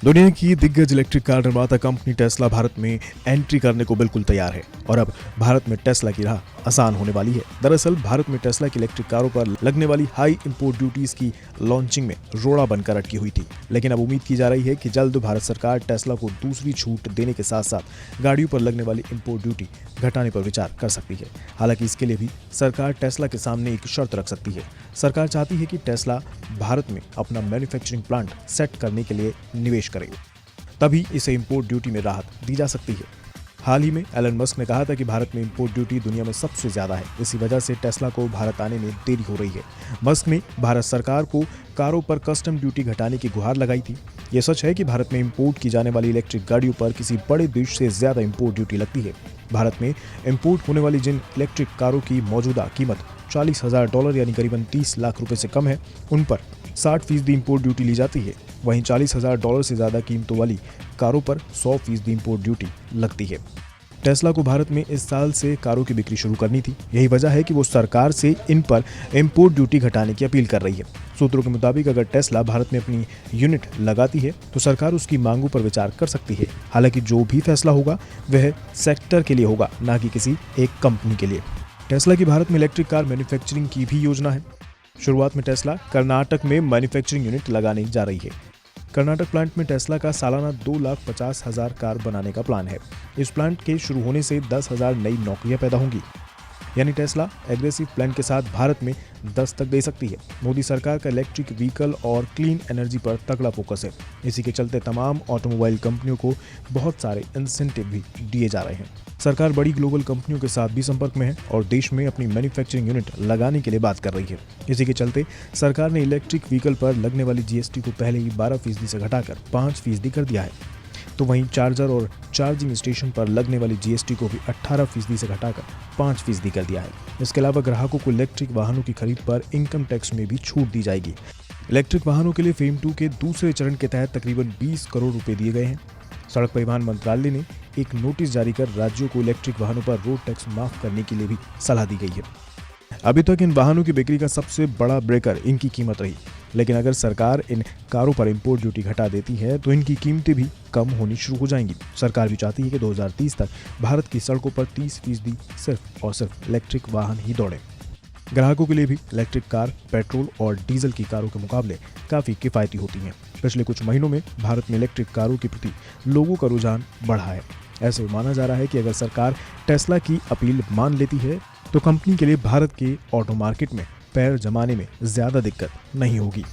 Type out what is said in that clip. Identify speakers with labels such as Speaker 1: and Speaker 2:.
Speaker 1: दुनिया की दिग्गज इलेक्ट्रिक कार निर्माता कंपनी टेस्ला भारत में एंट्री करने को बिल्कुल तैयार है और अब भारत में टेस्ला की राह आसान होने वाली है। दरअसल भारत में टेस्ला की इलेक्ट्रिक कारों पर लगने वाली हाई इंपोर्ट ड्यूटीज की लॉन्चिंग में रोड़ा बनकर अटकी हुई थी, लेकिन अब उम्मीद की जा रही है कि जल्द भारत सरकार टेस्ला को दूसरी छूट देने के साथ साथ गाड़ियों पर लगने वाली इंपोर्ट ड्यूटी घटाने पर विचार कर सकती है। हालांकि इसके लिए भी सरकार टेस्ला के सामने एक शर्त रख सकती है। सरकार चाहती है कि टेस्ला भारत में अपना मैन्युफैक्चरिंग प्लांट सेट करने के लिए निवेश करे, तभी इसे इंपोर्ट ड्यूटी में राहत दी जा सकती है। हाल ही में एलन मस्क ने कहा था कि भारत में इंपोर्ट ड्यूटी दुनिया में सबसे ज्यादा है, इसी वजह से टेस्ला को भारत आने में देरी हो रही है। मस्क ने भारत सरकार को कारों पर कस्टम ड्यूटी घटाने की गुहार लगाई थी। ये सच है कि भारत में इंपोर्ट की जाने वाली इलेक्ट्रिक गाड़ियों पर किसी बड़े देश से ज्यादा इंपोर्ट ड्यूटी लगती है। भारत में इंपोर्ट होने वाली जिन इलेक्ट्रिक कारों की मौजूदा कीमत $40,000 यानी करीबन 30 लाख रुपए से कम है, उन पर 60% इंपोर्ट ड्यूटी ली जाती है। वहीं $40,000 से ज्यादा कीमतों वाली कारों पर 100% इंपोर्ट ड्यूटी लगती है। टेस्ला को भारत में इस साल से कारों की बिक्री शुरू करनी थी। यही वजह है कि वो सरकार से इन पर इंपोर्ट ड्यूटी घटाने की अपील कर रही है। सूत्रों के मुताबिक अगर टेस्ला भारत में अपनी यूनिट लगाती है तो सरकार उसकी मांगों पर विचार कर सकती है। हालांकि जो भी फैसला होगा वह सेक्टर के लिए होगा, न कि किसी एक कंपनी के लिए। टेस्ला की भारत में इलेक्ट्रिक कार मैन्युफैक्चरिंग की भी योजना है। शुरुआत में टेस्ला कर्नाटक में मैन्युफैक्चरिंग यूनिट लगाने जा रही है। कर्नाटक प्लांट में टेस्ला का सालाना 2,50,000 कार बनाने का प्लान है। इस प्लांट के शुरू होने से 10,000 नई नौकरियां पैदा होंगी। यानी टेस्ला एग्रेसिव प्लान के साथ भारत में दस्तक दे सकती है। मोदी सरकार का इलेक्ट्रिक व्हीकल और क्लीन एनर्जी पर तगड़ा फोकस है। इसी के चलते तमाम ऑटोमोबाइल कंपनियों को बहुत सारे इंसेंटिव भी दिए जा रहे हैं। सरकार बड़ी ग्लोबल कंपनियों के साथ भी संपर्क में है और देश में अपनी मैन्युफैक्चरिंग यूनिट लगाने के लिए बात कर रही है। इसी के चलते सरकार ने इलेक्ट्रिक व्हीकल पर लगने वाली जीएसटी को पहले ही 12% से घटाकर 5% कर दिया है। तो वहीं चार्जर और चार्जिंग स्टेशन पर लगने वाली जीएसटी को भी 18% से घटाकर 5% कर दिया है। इसके अलावा ग्राहकों को इलेक्ट्रिक वाहनों की खरीद पर इनकम टैक्स में भी छूट दी जाएगी। इलेक्ट्रिक वाहनों के लिए फेम 2 के दूसरे चरण के तहत तकरीबन 20 करोड़ रुपए दिए गए हैं। सड़क परिवहन मंत्रालय ने एक नोटिस जारी कर राज्यों को इलेक्ट्रिक वाहनों पर रोड टैक्स माफ करने के लिए भी सलाह दी गई है। अभी तक इन वाहनों की बिक्री का सबसे बड़ा ब्रेकर इनकी कीमत रही, लेकिन अगर सरकार इन कारों पर इंपोर्ट ड्यूटी घटा देती है तो इनकी कीमतें भी कम होनी शुरू हो जाएंगी। सरकार भी चाहती है कि 2030 तक भारत की सड़कों पर 30% सिर्फ और सिर्फ इलेक्ट्रिक वाहन ही दौड़े। ग्राहकों के लिए भी इलेक्ट्रिक कार पेट्रोल और डीजल की कारों के मुकाबले काफी किफायती होती हैं। पिछले कुछ महीनों में भारत में इलेक्ट्रिक कारों के प्रति लोगों का रुझान बढ़ा है। ऐसे माना जा रहा है कि अगर सरकार टेस्ला की अपील मान लेती है तो कंपनी के लिए भारत के ऑटो मार्केट में पैर जमाने में ज्यादा दिक्कत नहीं होगी।